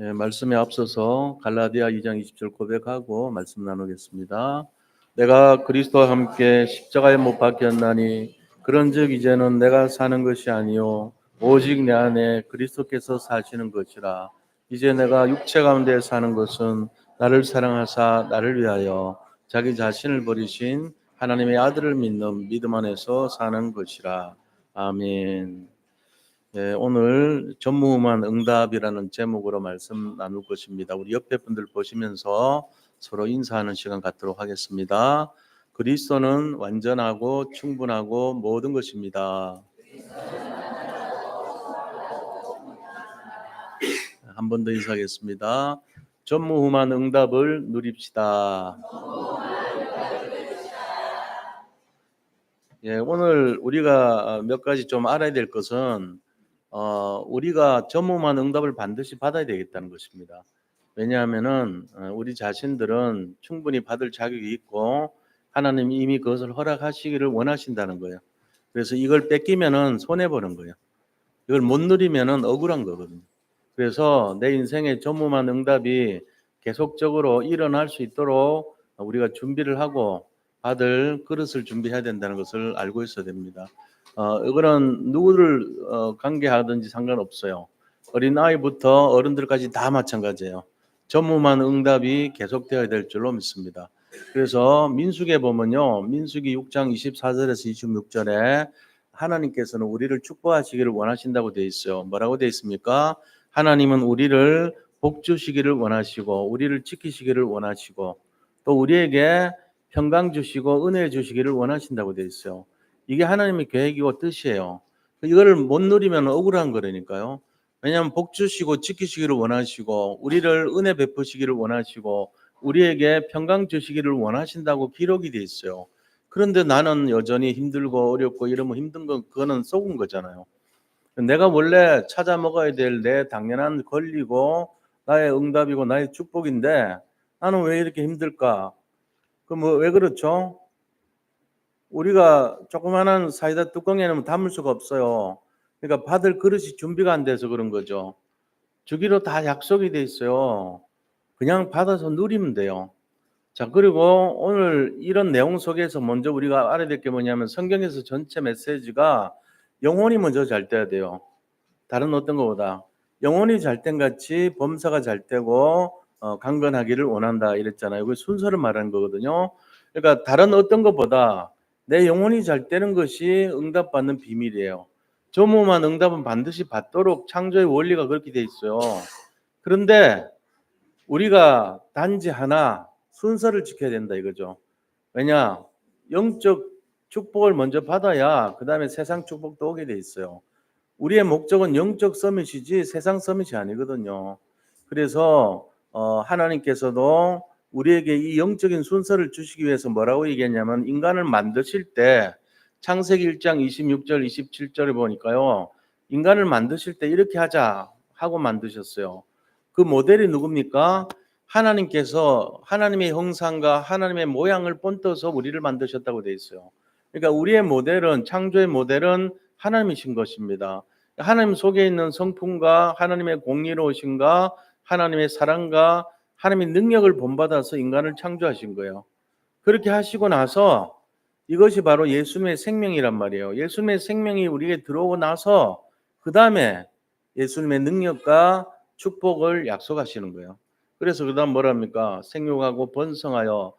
말씀에 앞서서 갈라디아 2장 20절 고백하고 말씀 나누겠습니다. 내가 그리스도와 함께 십자가에 못 박혔나니 그런즉 이제는 내가 사는 것이 아니요 오직 내 안에 그리스도께서 사시는 것이라. 이제 내가 육체 가운데 사는 것은 나를 사랑하사 나를 위하여 자기 자신을 버리신 하나님의 아들을 믿는 믿음 안에서 사는 것이라. 아멘. 오늘 전무후무한 응답이라는 제목으로 말씀 나눌 것입니다. 우리 옆에 분들 보시면서 서로 인사하는 시간 갖도록 하겠습니다. 그리스도는 완전하고 충분하고 모든 것입니다. 한 번 더 인사하겠습니다. 전무후무한 응답을 누립시다. 오늘 우리가 몇 가지 좀 알아야 될 것은 우리가 전무후무한 응답을 반드시 받아야 되겠다는 것입니다. 왜냐하면은 우리 자신들은 충분히 받을 자격이 있고 하나님이 이미 그것을 허락하시기를 원하신다는 거예요. 그래서 이걸 뺏기면은 손해 보는 거예요. 이걸 못 누리면은 억울한 거거든요. 그래서 내 인생의 전무후무한 응답이 계속적으로 일어날 수 있도록 우리가 준비를 하고 받을 그릇을 준비해야 된다는 것을 알고 있어야 됩니다. 이거는 누구를 관계하든지 상관없어요. 어린아이부터 어른들까지 다 마찬가지예요. 전무후무한 응답이 계속되어야 될 줄로 믿습니다. 그래서 민수기에 보면요, 민수기 6장 24절에서 26절에 하나님께서는 우리를 축복하시기를 원하신다고 되어 있어요. 뭐라고 되어 있습니까? 하나님은 우리를 복 주시기를 원하시고 우리를 지키시기를 원하시고 또 우리에게 평강 주시고 은혜 주시기를 원하신다고 되어 있어요. 이게 하나님의 계획이고 뜻이에요. 이거를 못 누리면 억울한 거라니까요. 왜냐하면 복 주시고 지키시기를 원하시고 우리를 은혜 베푸시기를 원하시고 우리에게 평강 주시기를 원하신다고 기록이 되어 있어요. 그런데 나는 여전히 힘들고 어렵고 이러면 힘든 건 그거는 속은 거잖아요. 내가 원래 찾아 먹어야 될 내 당연한 권리고 나의 응답이고 나의 축복인데 나는 왜 이렇게 힘들까? 왜 그렇죠? 우리가 조그마한 사이다 뚜껑에는 담을 수가 없어요. 그러니까 받을 그릇이 준비가 안 돼서 그런 거죠. 주기로 다 약속이 돼 있어요. 그냥 받아서 누리면 돼요. 자, 그리고 오늘 이런 내용 속에서 먼저 우리가 알아야 될 게 뭐냐면 성경에서 전체 메시지가 영혼이 먼저 잘 돼야 돼요. 다른 어떤 것보다 영혼이 잘된 같이 범사가 잘 되고 강건하기를 원한다 이랬잖아요. 그 순서를 말하는 거거든요. 그러니까 다른 어떤 것보다 내 영혼이 잘 되는 것이 응답받는 비밀이에요. 조무만 응답은 반드시 받도록 창조의 원리가 그렇게 돼 있어요. 그런데 우리가 단지 하나 순서를 지켜야 된다 이거죠. 왜냐? 영적 축복을 먼저 받아야 그 다음에 세상 축복도 오게 돼 있어요. 우리의 목적은 영적 서밋이지 세상 서밋이 아니거든요. 그래서 하나님께서도 우리에게 이 영적인 순서를 주시기 위해서 뭐라고 얘기했냐면 인간을 만드실 때 창세기 1장 26절 27절을 보니까요. 인간을 만드실 때 이렇게 하자 하고 만드셨어요. 그 모델이 누굽니까? 하나님께서 하나님의 형상과 하나님의 모양을 본떠서 우리를 만드셨다고 되어 있어요. 그러니까 우리의 모델은 창조의 모델은 하나님이신 것입니다. 하나님 속에 있는 성품과 하나님의 공의로우심과 하나님의 사랑과 하나님의 능력을 본받아서 인간을 창조하신 거예요. 그렇게 하시고 나서 이것이 바로 예수님의 생명이란 말이에요. 예수님의 생명이 우리에게 들어오고 나서 그 다음에 예수님의 능력과 축복을 약속하시는 거예요. 그래서 그 다음 뭐랍니까? 생육하고 번성하여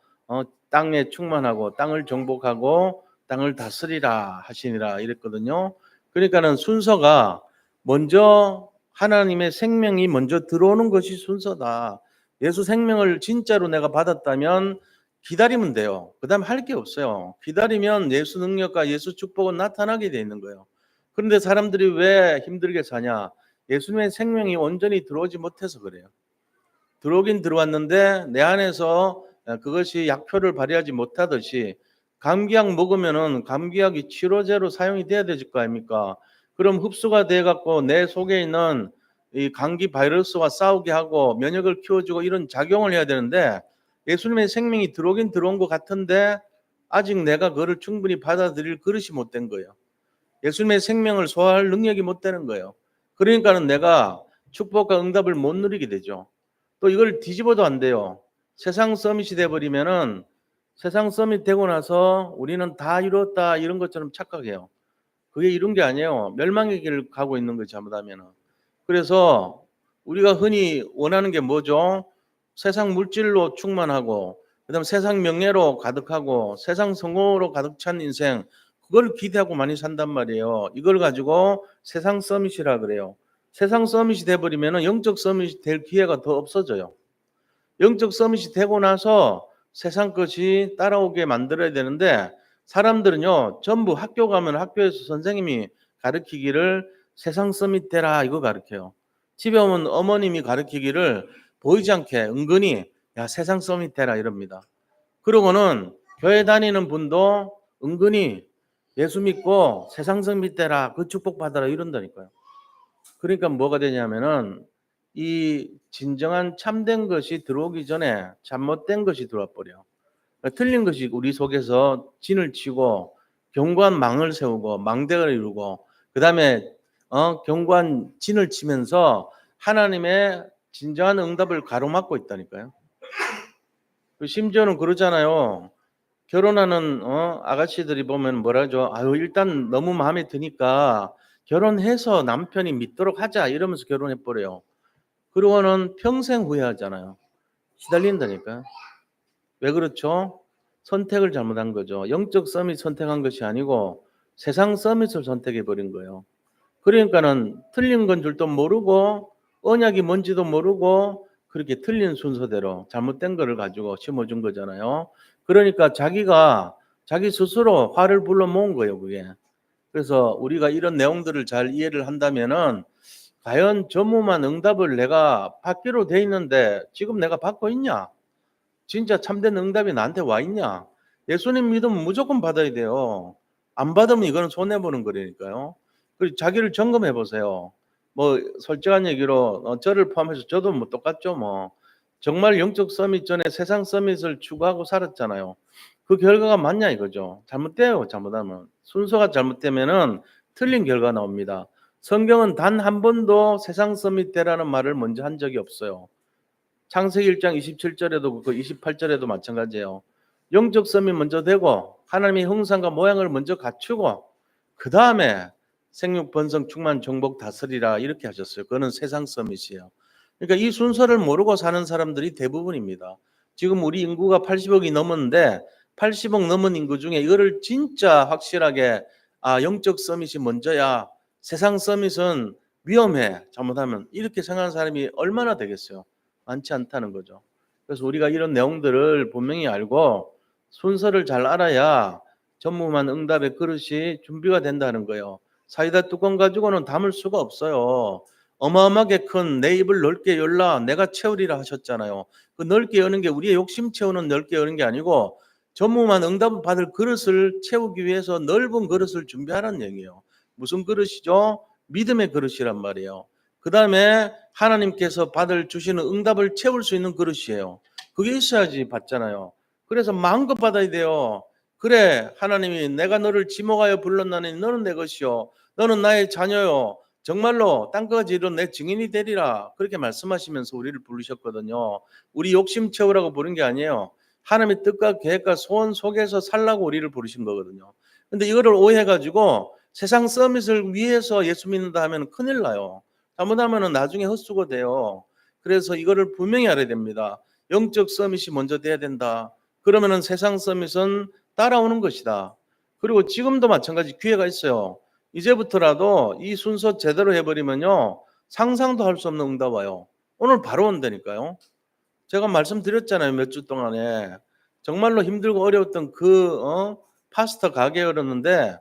땅에 충만하고 땅을 정복하고 땅을 다스리라 하시니라 이랬거든요. 그러니까는 순서가 먼저 하나님의 생명이 먼저 들어오는 것이 순서다. 예수 생명을 진짜로 내가 받았다면 기다리면 돼요. 그 다음 할 게 없어요. 기다리면 예수 능력과 예수 축복은 나타나게 돼 있는 거예요. 그런데 사람들이 왜 힘들게 사냐? 예수님의 생명이 온전히 들어오지 못해서 그래요. 들어오긴 들어왔는데 내 안에서 그것이 약효를 발휘하지 못하듯이 감기약 먹으면은 감기약이 치료제로 사용이 돼야 되질 거 아닙니까? 그럼 흡수가 돼 갖고 내 속에 있는 이 감기 바이러스와 싸우게 하고 면역을 키워주고 이런 작용을 해야 되는데 예수님의 생명이 들어오긴 들어온 것 같은데 아직 내가 그거를 충분히 받아들일 그릇이 못 된 거예요. 예수님의 생명을 소화할 능력이 못 되는 거예요. 그러니까는 내가 축복과 응답을 못 누리게 되죠. 또 이걸 뒤집어도 안 돼요. 세상 서밋이 돼 버리면은 세상 서밋 되고 나서 우리는 다 이뤘다 이런 것처럼 착각해요. 그게 이룬 게 아니에요. 멸망의 길을 가고 있는 거지 잘못하면은. 그래서 우리가 흔히 원하는 게 뭐죠? 세상 물질로 충만하고 그다음에 세상 명예로 가득하고 세상 성공으로 가득 찬 인생 그걸 기대하고 많이 산단 말이에요. 이걸 가지고 세상 서밋이라 그래요. 세상 서밋이 돼 버리면은 영적 서밋이 될 기회가 더 없어져요. 영적 서밋이 되고 나서 세상 것이 따라오게 만들어야 되는데 사람들은요 전부 학교 가면 학교에서 선생님이 가르치기를 세상 서밋 되라 이거 가르쳐요. 집에 오면 어머님이 가르치기를 보이지 않게 은근히 야 세상 서밋 되라 이럽니다. 그러고는 교회 다니는 분도 은근히 예수 믿고 세상 서밋 되라 그 축복 받아라 이런다니까요. 그러니까 뭐가 되냐면은 이 진정한 참된 것이 들어오기 전에 잘못된 것이 들어와 버려. 그러니까 틀린 것이 우리 속에서 진을 치고 견고한 망을 세우고 망대를 이루고 그다음에 견고한 진을 치면서 하나님의 진정한 응답을 가로막고 있다니까요. 심지어는 그러잖아요. 결혼하는 아가씨들이 보면 뭐라죠? 아유 일단 너무 마음에 드니까 결혼해서 남편이 믿도록 하자 이러면서 결혼해 버려요. 그러고는 평생 후회하잖아요. 시달린다니까요. 왜 그렇죠? 선택을 잘못한 거죠. 영적 서밋 선택한 것이 아니고 세상 서밋을 선택해 버린 거예요. 그러니까는 틀린 건 줄도 모르고 언약이 뭔지도 모르고 그렇게 틀린 순서대로 잘못된 거를 가지고 심어준 거잖아요. 그러니까 자기가 자기 스스로 화를 불러 모은 거예요, 그게. 그래서 우리가 이런 내용들을 잘 이해를 한다면은 과연 전무만 응답을 내가 받기로 돼 있는데 지금 내가 받고 있냐? 진짜 참된 응답이 나한테 와 있냐? 예수님 믿으면 무조건 받아야 돼요. 안 받으면 이거는 손해 보는 거라니까요. 그리고 자기를 점검해 보세요. 뭐 솔직한 얘기로 저를 포함해서 저도 뭐 똑같죠 뭐. 정말 영적 서밋 전에 세상 서밋을 추구하고 살았잖아요. 그 결과가 맞냐 이거죠. 잘못돼요. 잘못하면. 순서가 잘못되면은 틀린 결과 나옵니다. 성경은 단 한 번도 세상 서밋 되라는 말을 먼저 한 적이 없어요. 창세기 1장 27절에도 그 28절에도 마찬가지예요. 영적 섬이 먼저 되고 하나님의 형상과 모양을 먼저 갖추고 그 다음에 생육 번성 충만 정복 다스리라 이렇게 하셨어요. 그거는 세상 서밋이에요. 그러니까 이 순서를 모르고 사는 사람들이 대부분입니다. 지금 우리 인구가 80억이 넘었는데 80억 넘은 인구 중에 이거를 진짜 확실하게 영적 서밋이 먼저야 세상 서밋은 위험해 잘못하면 이렇게 생각하는 사람이 얼마나 되겠어요. 많지 않다는 거죠. 그래서 우리가 이런 내용들을 분명히 알고 순서를 잘 알아야 전무만 응답의 그릇이 준비가 된다는 거예요. 사이다 뚜껑 가지고는 담을 수가 없어요. 어마어마하게 큰 내 입을 넓게 열라 내가 채우리라 하셨잖아요. 그 넓게 여는 게 우리의 욕심 채우는 넓게 여는 게 아니고 전무만 응답을 받을 그릇을 채우기 위해서 넓은 그릇을 준비하라는 얘기예요. 무슨 그릇이죠? 믿음의 그릇이란 말이에요. 그 다음에 하나님께서 받을 주시는 응답을 채울 수 있는 그릇이에요. 그게 있어야지 받잖아요. 그래서 마음껏 받아야 돼요. 그래 하나님이 내가 너를 지목하여 불렀나니 너는 내 것이요 너는 나의 자녀요 정말로 땅까지 이룬 내 증인이 되리라 그렇게 말씀하시면서 우리를 부르셨거든요. 우리 욕심 채우라고 부른 게 아니에요. 하나님의 뜻과 계획과 소원 속에서 살라고 우리를 부르신 거거든요. 근데 이거를 오해해가지고 세상 서밋을 위해서 예수 믿는다 하면 큰일 나요. 잘못하면 나중에 헛수고 돼요. 그래서 이거를 분명히 알아야 됩니다. 영적 서밋이 먼저 돼야 된다. 그러면은 세상 서밋은 따라오는 것이다. 그리고 지금도 마찬가지 기회가 있어요. 이제부터라도 이 순서 제대로 해버리면요. 상상도 할 수 없는 응답 와요. 오늘 바로 온다니까요. 제가 말씀드렸잖아요. 몇 주 동안에. 정말로 힘들고 어려웠던 파스타 가게 열었는데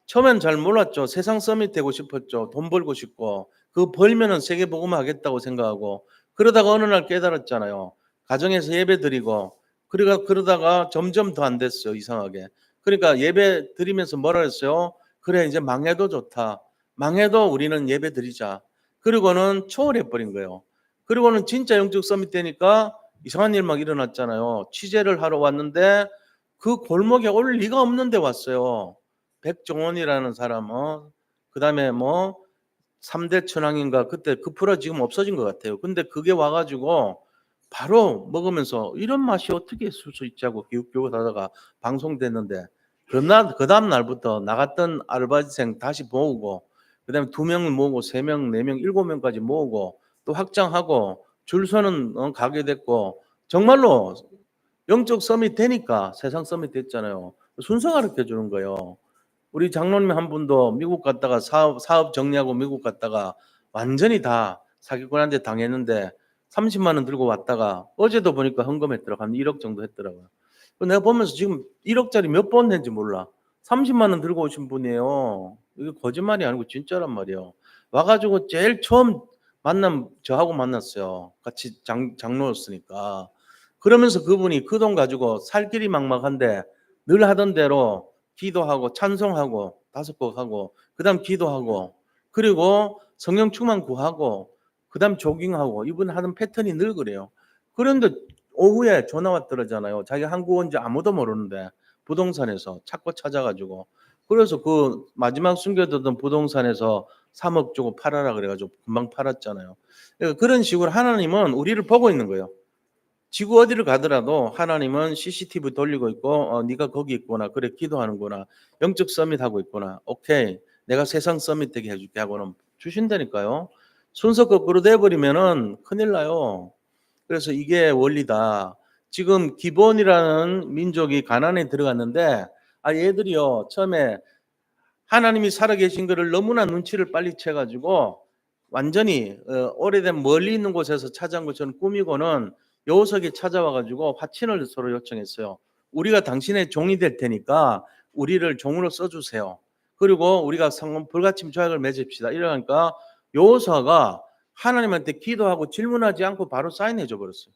처음엔 잘 몰랐죠. 세상 서밋 되고 싶었죠. 돈 벌고 싶고. 그거 벌면은 세계 복음 하겠다고 생각하고. 그러다가 어느 날 깨달았잖아요. 가정에서 예배 드리고. 그러다가 점점 더 안 됐어요. 이상하게. 그러니까 예배 드리면서 뭐라 했어요? 그래 이제 망해도 좋다. 망해도 우리는 예배 드리자. 그리고는 초월해 버린 거예요. 그리고는 진짜 영적 서밋 되니까 이상한 일 막 일어났잖아요. 취재를 하러 왔는데 그 골목에 올 리가 없는데 왔어요. 백종원이라는 사람, 그다음에 뭐 3대 천왕인가 그때 그 프로 지금 없어진 것 같아요. 근데 그게 와 가지고 바로 먹으면서 "이런 맛이 어떻게 있을 수 있지?" 하고 기웃기웃하다가 방송됐는데 그다음 날부터 나갔던 아르바이트생 다시 모으고 그다음에 2 명을 모으고 3 명, 4 명, 7 명까지 모으고 또 확장하고 줄 서는 가게 됐고 정말로 영적 서밋 되니까 세상 서밋 됐잖아요. 순서 가르쳐 주는 거예요. 우리 장로님 한 분도 미국 갔다가 사업 정리하고 미국 갔다가 완전히 다 사기꾼한테 당했는데 30만 원 들고 왔다가 어제도 보니까 헌금했더라고. 한 1억 정도 했더라고요. 내가 보면서 지금 1억 짜리 몇 번 낸지 몰라. 30만 원 들고 오신 분이에요. 이게 거짓말이 아니고 진짜란 말이에요. 와 가지고 제일 처음 만남 저하고 만났어요. 같이 장로였으니까. 그러면서 그분이 그 돈 가지고 살 길이 막막한데 늘 하던 대로 기도하고 찬송하고 5곡 하고 그다음 기도하고 그리고 성령 충만 구하고 그다음 조깅하고 이분 하는 패턴이 늘 그래요. 그런데 오후에 전화 왔더라잖아요. 자기 한국 온지 아무도 모르는데 부동산에서 자꾸 찾아 가지고 그래서 그 마지막 숨겨두던 부동산에서 3억 주고 팔아라 그래 가지고 금방 팔았잖아요. 그러니까 그런 식으로 하나님은 우리를 보고 있는 거예요. 지구 어디를 가더라도 하나님은 CCTV 돌리고 있고 네가 거기 있구나. 그래 기도하는구나. 영적 서밋 하고 있구나. 오케이. 내가 세상 서밋 되게 해 줄게 하고는 주신다니까요. 순서 거꾸로 돼 버리면은 큰일 나요. 그래서 이게 원리다. 지금 기본이라는 민족이 가나안에 들어갔는데 얘들이요. 처음에 하나님이 살아계신 거를 너무나 눈치를 빨리 채 가지고 완전히 오래된 멀리 있는 곳에서 찾아온 것처럼 꾸미고는 여호석이 찾아와 가지고 화친을 서로 요청했어요. "우리가 당신의 종이 될 테니까 우리를 종으로 써 주세요. 그리고 우리가 상호 불가침 조약을 맺읍시다." 이러니까 여호수아가 하나님한테 기도하고 질문하지 않고 바로 사인해 줘 버렸어요.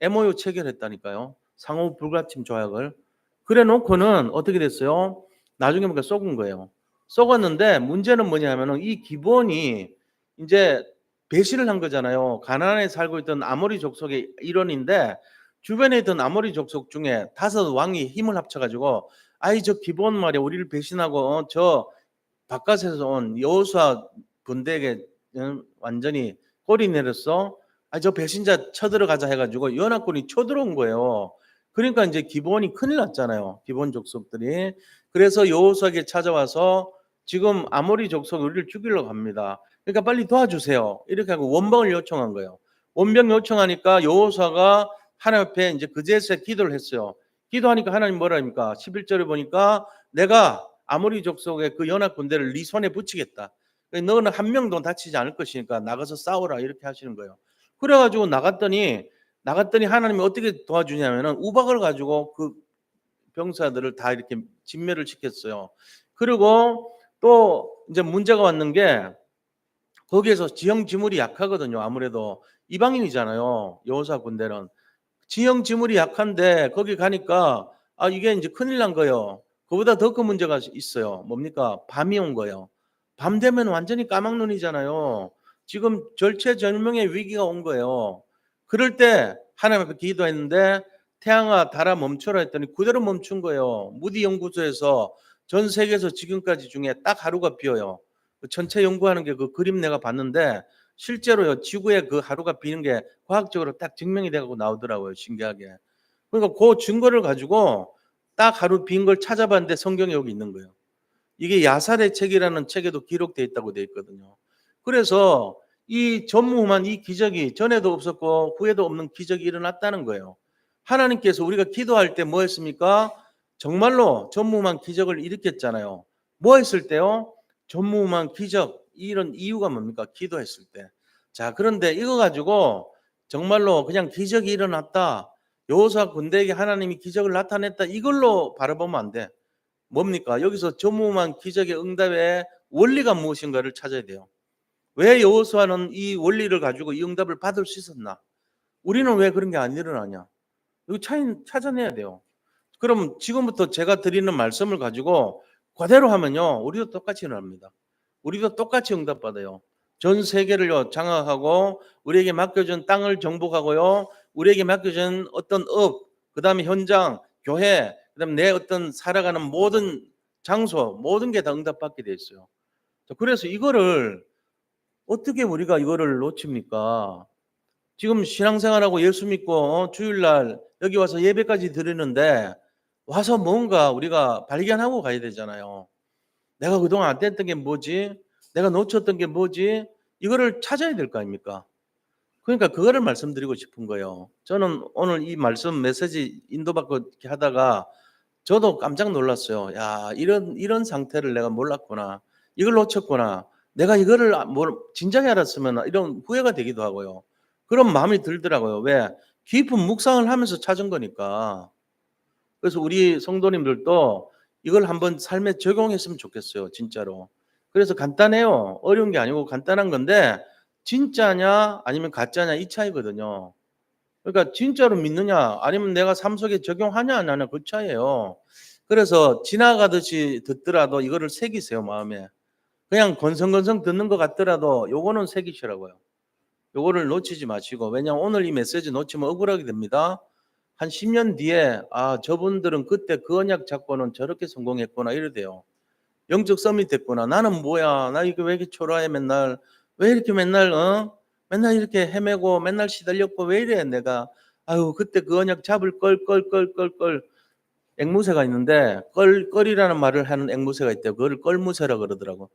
MOU 체결했다니까요. 상호 불가침 조약을. 그래 놓고는 어떻게 됐어요? 나중에 보니까 속은 거예요. 속았는데 문제는 뭐냐면은 이 기본이 인제 배신을 한 거잖아요. 가나안에 살고 있던 아모리 족속의 일원인데 주변에 있던 아모리 족속 중에 5 왕이 힘을 합쳐 가지고 "아이 저 기본 말이야 우리를 배신하고 저 바깥에서 온 여호수아 군대에게 완전히 꼬리 내렸어. 아 저 배신자 쳐들어가자." 해 가지고 연합군이 쳐들어온 거예요. 그러니까 인제 기본이 큰일 났잖아요, 기본 족속들이. 그래서 여호수아에게 찾아와서 "지금 아모리 족속이 우리를 죽이려고 합니다. 그러니까 빨리 도와주세요." 이렇게 하고 원병을 요청한 거예요. 원병 요청하니까 여호수아가 하나님 앞에 인제 그제서야 기도를 했어요. 기도하니까 하나님 뭐라 합니까? 11절에 보니까 "내가 아모리 족속의 그 연합 군대를 네 손에 붙이겠다. 너는 한 명도 다치지 않을 것이니까 나가서 싸우라." 이렇게 하시는 거예요. 그래 가지고 나갔더니 하나님이 어떻게 도와주냐면은 우박을 가지고 그 병사들을 다 이렇게 진멸을 시켰어요. 그리고 또 인제 문제가 왔는 게 거기에서 지형 지물이 약하거든요. 아무래도 이방인이잖아요, 여호사 군대는. 지형 지물이 약한데 거기 가니까 이게 인제 큰일 난 거예요. 그보다 더 큰 문제가 있어요. 뭡니까? 밤이 온 거예요. 밤 되면 완전히 까막눈이잖아요. 지금 절체절명의 위기가 온 거예요. 그럴 때 하나님 앞에 기도했는데 "태양아 달아 멈춰라." 했더니 그대로 멈춘 거예요. 무디 연구소에서 전 세계에서 지금까지 중에 딱 하루가 비어요. 그 천체 연구하는 게 그 그림 내가 봤는데 실제로요. 지구에 그 하루가 비는 게 과학적으로 딱 증명이 돼 갖고 나오더라고요, 신기하게. 그러니까 그 증거를 가지고 딱 하루 빈 걸 찾아봤는데 성경에 여기 있는 거예요. 이게 야살의 책이라는 책에도 기록되어 있다고 되어 있거든요. 그래서 이 전무후무한 이 기적이 전에도 없었고 후에도 없는 기적이 일어났다는 거예요. 하나님께서 우리가 기도할 때 뭐 했습니까? 정말로 전무후무한 기적을 일으켰잖아요. 뭐 했을 때요? 전무후무한 기적 이런 이유가 뭡니까? 기도했을 때. 자, 그런데 이거 가지고 정말로 그냥 기적이 일어났다. 여호수아 군대에게 하나님이 기적을 나타냈다. 이걸로 바라보면 안 돼. 뭡니까? 여기서 전무후무한 기적의 응답의 원리가 무엇인가를 찾아야 돼요. 왜 여호수아는 이 원리를 가지고 이 응답을 받을 수 있었나? 우리는 왜 그런 게 안 일어나냐? 이거 찾아내야 돼요. 그럼 지금부터 제가 드리는 말씀을 가지고 그대로 하면요. 우리도 똑같이 일어납니다. 우리도 똑같이 응답받아요. 전 세계를요 장악하고 우리에게 맡겨준 땅을 정복하고요. 우리에게 맡겨진 어떤 업, 그다음에 현장, 교회, 그다음에 내 어떤 살아가는 모든 장소, 모든 게 다 응답받게 돼 있어요. 그래서 이거를 어떻게 우리가 이거를 놓칩니까? 지금 신앙생활하고 예수 믿고 주일날 여기 와서 예배까지 드리는데 와서 뭔가 우리가 발견하고 가야 되잖아요. 내가 그동안 안 됐던 게 뭐지? 내가 놓쳤던 게 뭐지? 이거를 찾아야 될 거 아닙니까? 그러니까 그거를 말씀드리고 싶은 거예요. 저는 오늘 이 말씀 메시지 인도받고 이렇게 하다가 저도 깜짝 놀랐어요. 야, 이런 상태를 내가 몰랐구나. 이걸 놓쳤구나. 내가 이거를 진작에 알았으면 이런 후회가 되기도 하고요. 그런 마음이 들더라고요. 왜? 깊은 묵상을 하면서 찾은 거니까. 그래서 우리 성도님들도 이걸 한번 삶에 적용했으면 좋겠어요. 진짜로. 그래서 간단해요. 어려운 게 아니고 간단한 건데 진짜냐 아니면 가짜냐 이 차이거든요. 그러니까 진짜로 믿느냐 아니면 내가 삶 속에 적용하냐 안 하냐 그 차이예요. 그래서 지나가듯이 듣더라도 이거를 새기세요, 마음에. 그냥 건성건성 듣는 것 같더라도 요거는 새기시라고요. 요거를 놓치지 마시고. 왜냐하면 오늘 이 메시지 놓치면 억울하게 됩니다. 한 10년 뒤에 아, 저분들은 그때 그 언약 잡고는 저렇게 성공했구나 이래 돼요. 영적 서밋 됐구나. 나는 뭐야? 나 이거 왜 이렇게 초라해 맨날? 왜 이렇게 맨날 맨날 이렇게 헤매고 맨날 시달렸고 왜 이래 내가? 아유, 그때 그 언약 잡을 걸 앵무새가 있는데 껄이라는 말을 하는 앵무새가 있대요. 그거를 껄무새라 그러더라고.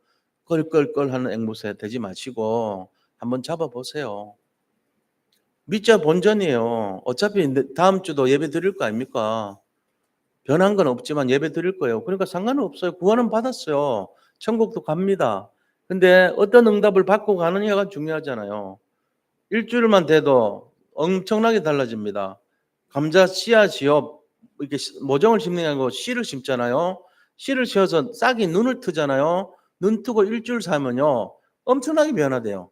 껄 하는 앵무새 되지 마시고 한번 잡아 보세요. 믿자 본전이에요. 어차피 다음 주도 예배 드릴 거 아닙니까? 변한 건 없지만 예배 드릴 거예요. 그러니까 상관은 없어요. 구원은 받았어요. 천국도 갑니다. 근데 어떤 응답을 받고 가느냐가 중요하잖아요. 일주일만 돼도 엄청나게 달라집니다. 감자 씨앗이요. 이렇게 모종을 심는 게 아니고 씨를 심잖아요. 씨를 씌워서 싹이 눈을 트잖아요. 눈 뜨고 일주일 살면요. 엄청나게 변화돼요.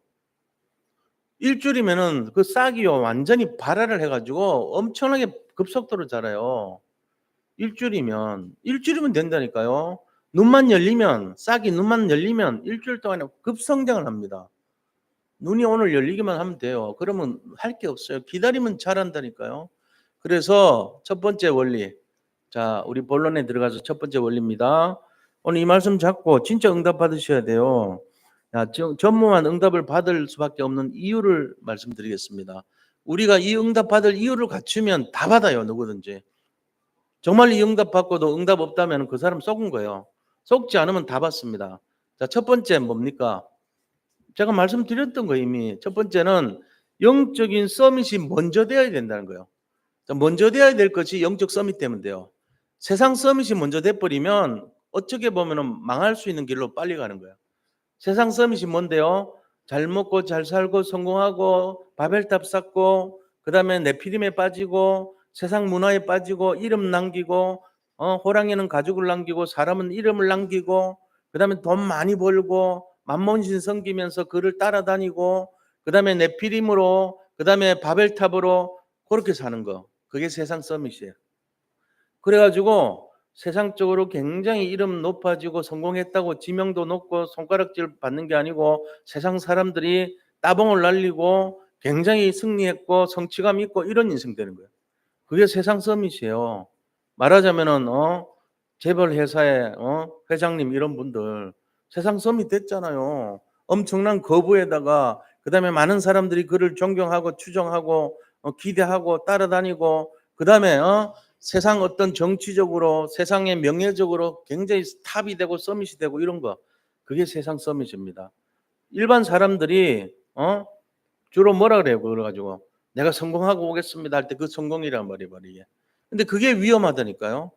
일주일이면은 그 싹이요. 완전히 발화를 해가지고 엄청나게 급속도로 자라요. 일주일이면 된다니까요. 눈만 열리면 싹이 눈만 열리면 일주일 동안에 급성장을 합니다. 눈이 오늘 열리기만 하면 돼요. 그러면 할 게 없어요. 기다리면 자란다니까요. 그래서 첫 번째 원리. 자, 우리 본론에 들어가서 첫 번째 원리입니다. 오늘 이 말씀 잡고 진짜 응답 받으셔야 돼요. 야, 전무한 응답을 받을 수밖에 없는 이유를 말씀드리겠습니다. 우리가 이 응답 받을 이유를 갖추면 다 받아요. 누구든지. 정말 이 응답 받고도 응답 없다면 그 사람 속은 거예요. 속지 않으면 다 받습니다. 자, 첫 번째 뭡니까? 제가 말씀드렸던 거 이미. 첫 번째는 영적인 서밋이 먼저 되어야 된다는 거예요. 자, 먼저 되어야 될 것이 영적 서밋 되면 돼요. 세상 서밋이 먼저 돼버리면 어떻게 보면 망할 수 있는 길로 빨리 가는 거예요. 세상 서밋이 뭔데요? 잘 먹고 잘 살고 성공하고 바벨탑 쌓고 그다음에 네피림에 빠지고 세상 문화에 빠지고 이름 남기고 호랑이는 가죽을 남기고 사람은 이름을 남기고 그다음에 돈 많이 벌고 만몬신 섬기면서 그를 따라다니고 그다음에 네피림으로 그다음에 바벨탑으로 그렇게 사는 거. 그게 세상 서밋이에요. 그래가지고 세상적으로 굉장히 이름 높아지고 성공했다고 지명도 높고 손가락질 받는 게 아니고 세상 사람들이 따봉을 날리고 굉장히 승리했고 성취감 있고 이런 인생 되는 거예요. 그게 세상 서밋이에요. 말하자면은 재벌 회사의 회장님 이런 분들 세상 서밋 됐잖아요. 엄청난 거부에다가 그다음에 많은 사람들이 그를 존경하고 추종하고 기대하고 따라다니고 그다음에 세상 어떤 정치적으로 세상의 명예적으로 굉장히 탑이 되고 서밋이 되고 이런 거 그게 세상 서밋입니다. 일반 사람들이 주로 뭐라 그래요? 그래 가지고 내가 성공하고 오겠습니다 할 때 그 성공이란 말이에요, 이게. 근데 그게 위험하다니까요.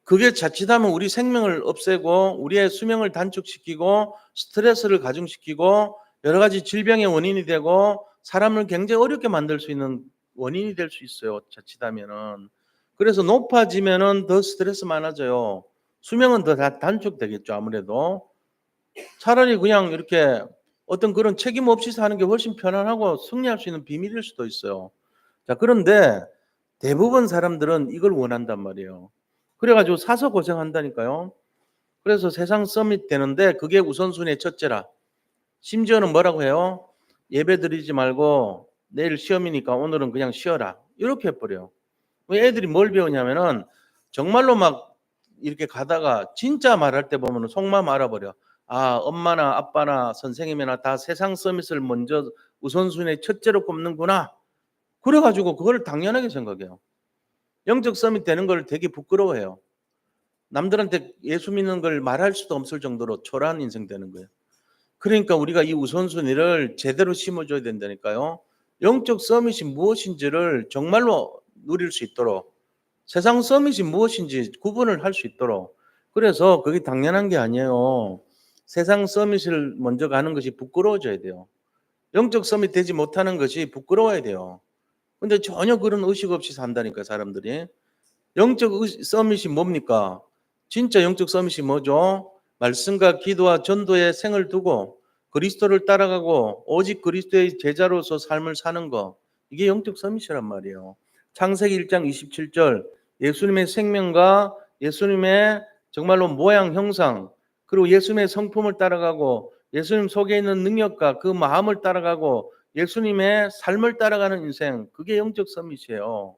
그게 자칫하면 우리 생명을 없애고 우리의 수명을 단축시키고 스트레스를 가중시키고 여러 가지 질병의 원인이 되고 사람을 굉장히 어렵게 만들 수 있는 원인이 될 수 있어요. 자칫하면은. 그래서 높아지면은 더 스트레스 많아져요. 수명은 더 단축되겠죠, 아무래도. 차라리 그냥 이렇게 어떤 그런 책임 없이 사는 게 훨씬 편안하고 승리할 수 있는 비밀일 수도 있어요. 자, 그런데 대부분 사람들은 이걸 원한단 말이에요. 그래가지고 사서 고생한다니까요. 그래서 세상 서밋 되는데 그게 우선순위의 첫째라. 심지어는 뭐라고 해요? 예배 드리지 말고 내일 시험이니까 오늘은 그냥 쉬어라. 이렇게 해버려요. 애들이 뭘 배우냐면은 정말로 막 이렇게 가다가 진짜 말할 때 보면 속마음 알아버려. 엄마나 아빠나 선생님이나 다 세상 서밋을 먼저 우선순위의 첫째로 꼽는구나. 그래 가지고 그걸 당연하게 생각해요. 영적 서밋 되는 걸 되게 부끄러워해요. 남들한테 예수 믿는 걸 말할 수도 없을 정도로 초라한 인생 되는 거예요. 그러니까 우리가 이 우선순위를 제대로 심어줘야 된다니까요. 영적 서밋이 무엇인지를 정말로 누릴 수 있도록, 세상 서밋이 무엇인지 구분을 할 수 있도록. 그래서 그게 당연한 게 아니에요. 세상 서밋을 먼저 가는 것이 부끄러워져야 돼요. 영적 서밋 되지 못하는 것이 부끄러워야 돼요. 근데 전혀 그런 의식 없이 산다니까 사람들이. 영적 서밋이 뭡니까? 진짜 영적 서밋이 뭐죠? 말씀과 기도와 전도에 생을 두고 그리스도를 따라가고 오직 그리스도의 제자로서 삶을 사는 거. 이게 영적 서밋이란 말이에요. 창세기 1장 27절 예수님의 생명과 예수님의 정말로 모양 형상 그리고 예수님의 성품을 따라가고 예수님 속에 있는 능력과 그 마음을 따라가고 예수님의 삶을 따라가는 인생, 그게 영적 서밋이에요.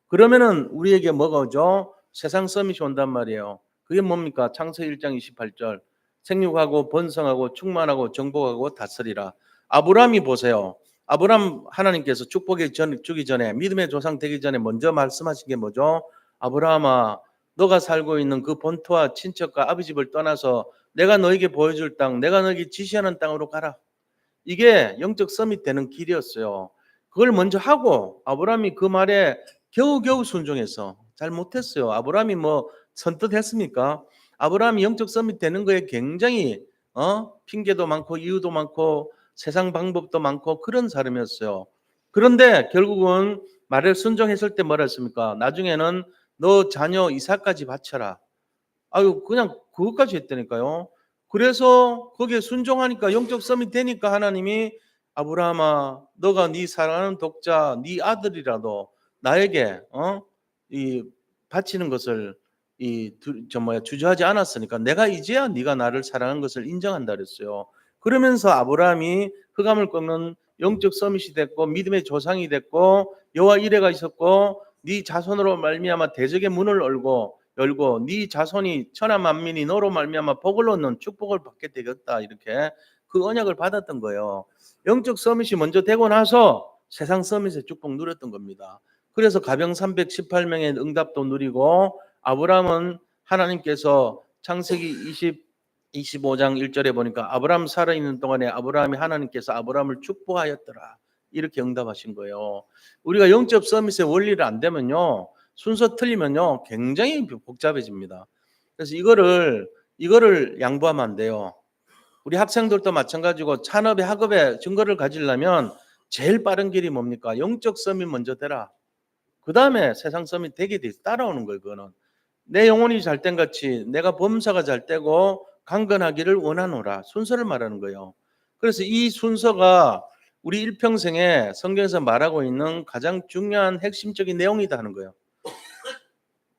그러면은 우리에게 뭐가 오죠? 세상 서밋이 온단 말이에요. 그게 뭡니까? 창세기 1장 28절 생육하고 번성하고 충만하고 정복하고 다스리라. 아브라함이 보세요. 아브라함 하나님께서 주기 전에 믿음의 조상 되기 전에 먼저 말씀하신 게 뭐죠? 아브라함아 너가 살고 있는 그 본토와 친척과 아비 집을 떠나서 내가 너에게 보여줄 땅, 내가 너에게 지시하는 땅으로 가라. 이게 영적 서밋 되는 길이었어요. 그걸 먼저 하고 아브라함이 그 말에 겨우겨우 순종해서 잘 못했어요. 아브라함이 뭐 선뜻 했습니까? 아브라함이 영적 서밋 되는 거에 굉장히 핑계도 많고 이유도 많고 세상 방법도 많고 그런 사람이었어요. 그런데 결국은 말을 순종했을 때 뭐라 했습니까? 나중에는 너 자녀 이삭까지 바쳐라. 아유 그냥 그것까지 했다니까요. 그래서 거기에 순종하니까 영적 서밋 되니까 하나님이 아브라함아 너가 네 사랑하는 독자 네 아들이라도 나에게 이 바치는 것을 주저하지 않았으니까 내가 이제야 네가 나를 사랑한 것을 인정한다 그랬어요. 그러면서 아브라함이 흑암을 꺾는 영적 서밋이 됐고 믿음의 조상이 됐고 여호와 이레가 있었고 네 자손으로 말미암아 대적의 문을 열고 네 자손이 천하 만민이 너로 말미암아 복을 얻는 축복을 받게 되겠다 이렇게 그 언약을 받았던 거예요. 영적 서밋이 먼저 되고 나서 세상 서밋의 축복 누렸던 겁니다. 그래서 가병 318명의 응답도 누리고 아브라함은 하나님께서 창세기 25장 1절에 보니까 아브라함 살아있는 동안에 아브라함이 하나님께서 아브라함을 축복하였더라. 이렇게 응답하신 거예요. 우리가 영적 서밋의 원리를 안 되면요. 순서 틀리면요. 굉장히 복잡해집니다. 그래서 이거를 양보하면 안 돼요. 우리 학생들도 마찬가지고 산업의 학업에 증거를 가지려면 제일 빠른 길이 뭡니까? 영적 서밋 먼저 되라. 그 다음에 세상 서밋 되게 돼 따라오는 거예요. 그거는 내 영혼이 잘된 같이 내가 범사가 잘 되고 강건하기를 원하노라. 순서를 말하는 거예요. 그래서 이 순서가 우리 일평생에 성경에서 말하고 있는 가장 중요한 핵심적인 내용이다 하는 거예요.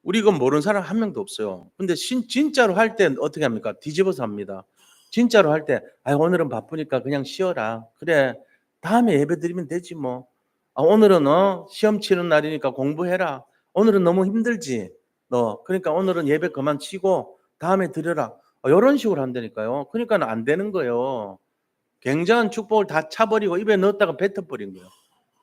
우리 이건 모르는 사람 한 명도 없어요. 근데 진짜로 할 때 어떻게 합니까? 뒤집어서 합니다. 진짜로 할 때 오늘은 바쁘니까 그냥 쉬어라. 그래 다음에 예배 드리면 되지 뭐. 오늘은 시험 치는 날이니까 공부해라. 오늘은 너무 힘들지 너. 그러니까 오늘은 예배 그만 치고 다음에 드려라. 이런 식으로 한다니까요. 그러니까 안 되는 거예요. 굉장한 축복을 다 차버리고 입에 넣었다가 뱉어버린 거예요.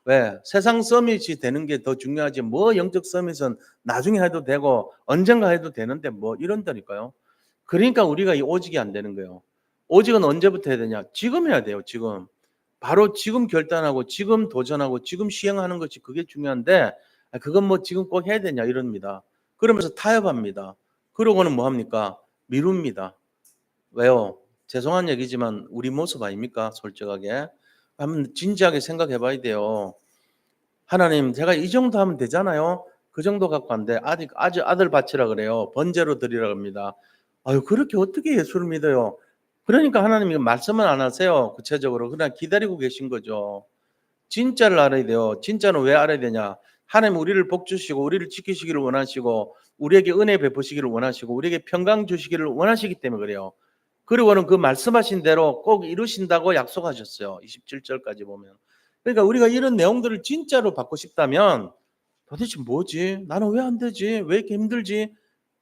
왜? 세상 서밋이 되는 게 더 중요하지 뭐 영적 서밋은 나중에 해도 되고 언젠가 해도 되는데 뭐 이런다니까요. 그러니까 우리가 이 오직이 안 되는 거예요. 오직은 언제부터 해야 되냐? 지금 해야 돼요. 지금. 바로 지금 결단하고 지금 도전하고 지금 시행하는 것이 그게 중요한데 그건 뭐 지금 꼭 해야 되냐 이럽니다. 그러면서 타협합니다. 그러고는 뭐 합니까? 미룹니다. 왜요? 죄송한 얘기지만 우리 모습 아닙니까? 솔직하게. 한번 진지하게 생각해 봐야 돼요. 하나님 제가 이 정도 하면 되잖아요. 그 정도 갖고 안 돼. 아들 바치라 그래요. 번제로 드리라 합니다. 아유 그렇게 어떻게 예수를 믿어요? 그러니까 하나님이 말씀은 안 하세요. 구체적으로. 그냥 기다리고 계신 거죠. 진짜를 알아야 돼요. 진짜는 왜 알아야 되냐? 하나님 우리를 복 주시고 우리를 지키시기를 원하시고 우리에게 은혜 베푸시기를 원하시고 우리에게 평강 주시기를 원하시기 때문에 그래요. 그리고는 그 말씀하신 대로 꼭 이루신다고 약속하셨어요. 27절까지 보면. 그러니까 우리가 이런 내용들을 진짜로 받고 싶다면 도대체 뭐지? 나는 왜 안 되지? 왜 이렇게 힘들지?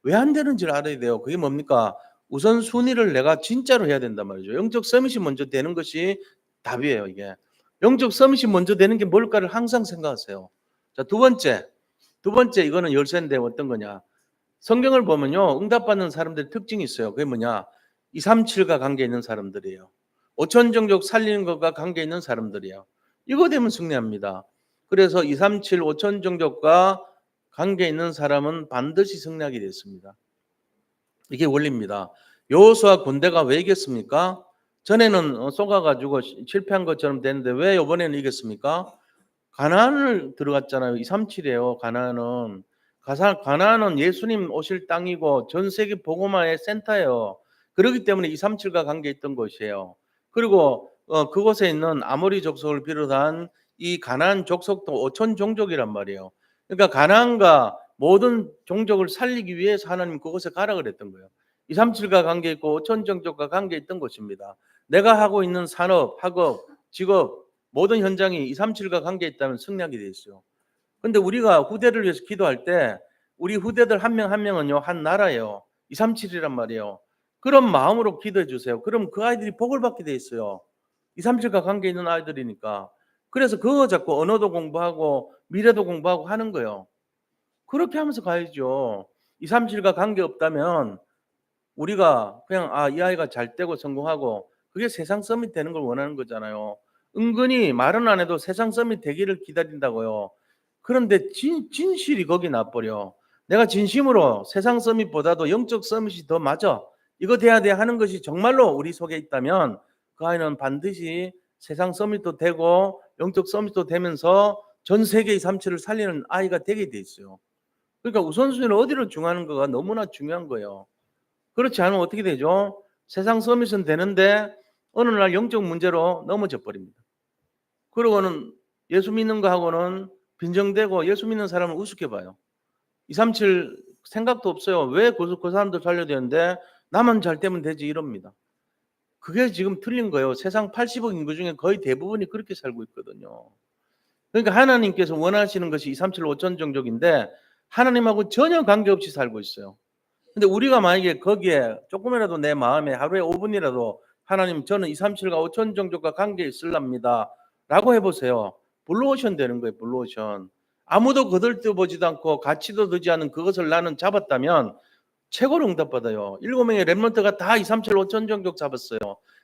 왜 안 되는지를 알아야 돼요. 그게 뭡니까? 우선순위를 내가 진짜로 해야 된단 말이죠. 영적 서밋이 먼저 되는 것이 답이에요, 이게. 영적 서밋이 먼저 되는 게 뭘까를 항상 생각하세요. 자, 두 번째 이거는 열쇠인데 어떤 거냐? 성경을 보면요, 응답받는 사람들의 특징이 있어요. 그게 뭐냐? 237과 관계 있는 사람들이에요. 5천 종족 살리는 것과 관계 있는 사람들이에요. 이거 되면 승리합니다. 그래서 237, 5천 종족과 관계 있는 사람은 반드시 승리하게 됐습니다. 이게 원리입니다. 여호수아 군대가 왜 이겼습니까? 전에는 쏘가가지고 실패한 것처럼 됐는데 왜 이번에는 이겼습니까? 가나안을 들어갔잖아요. 237이에요. 가나안은. 가나안은 예수님 오실 땅이고 전 세계 복음화의 센터예요. 그렇기 때문에 237과 관계 있던 곳이에요. 그리고 그곳에 있는 아모리 족속을 비롯한 이 가나안 족속도 5천 종족이란 말이에요. 그러니까 가나안과 모든 종족을 살리기 위해서 하나님 그곳에 가라 그랬던 거예요. 237과 관계 있고 5천 종족과 관계 있던 곳입니다. 내가 하고 있는 산업, 학업, 직업 모든 현장이 237과 관계 있다면 승리하게 돼 있어요. 근데 우리가 후대를 위해서 기도할 때 우리 후대들 한 명 한 명은요 한 나라예요. 237이란 말이에요. 그런 마음으로 기도해 주세요. 그럼 그 아이들이 복을 받게 돼 있어요. 237과 관계 있는 아이들이니까. 그래서 그거 자꾸 언어도 공부하고 미래도 공부하고 하는 거예요. 그렇게 하면서 가야죠. 237과 관계 없다면 우리가 그냥 이 아이가 잘 되고 성공하고 그게 세상 서밋 되는 걸 원하는 거잖아요. 은근히 말은 안 해도 세상 서밋 되기를 기다린다고요. 그런데 진실이 거기 나버려. 내가 진심으로 세상 서밋보다도 영적 서밋이 더 맞아. 이거 돼야 돼 하는 것이 정말로 우리 속에 있다면 그 아이는 반드시 세상 서밋도 되고 영적 서밋도 되면서 전 세계의 삼치를 살리는 아이가 되게 돼 있어요. 그러니까 우선순위를 어디로 중하는 거가 너무나 중요한 거예요. 그렇지 않으면 어떻게 되죠? 세상 서밋은 되는데 어느 날 영적 문제로 넘어져 버립니다. 그러고는 예수 믿는 거하고는 빈정되고 예수 믿는 사람을 우습게 봐요. 237 생각도 없어요. 왜 그 사람들 살려야 되는데 나만 잘 되면 되지 이럽니다. 그게 지금 틀린 거예요. 세상 80억 인구 중에 거의 대부분이 그렇게 살고 있거든요. 그러니까 하나님께서 원하시는 것이 237, 5천 종족인데 하나님하고 전혀 관계없이 살고 있어요. 근데 우리가 만약에 거기에 조금이라도 내 마음에 하루에 5분이라도 하나님 저는 237과 5천 종족과 관계 있을랍니다 라고 해보세요. 블루오션 되는 거예요. 블루오션. 아무도 거들떠보지도 않고 가치도 두지 않은 그것을 나는 잡았다면 최고로 응답받아요. 7명의 랩런트가 다 237, 5천 종족 잡았어요.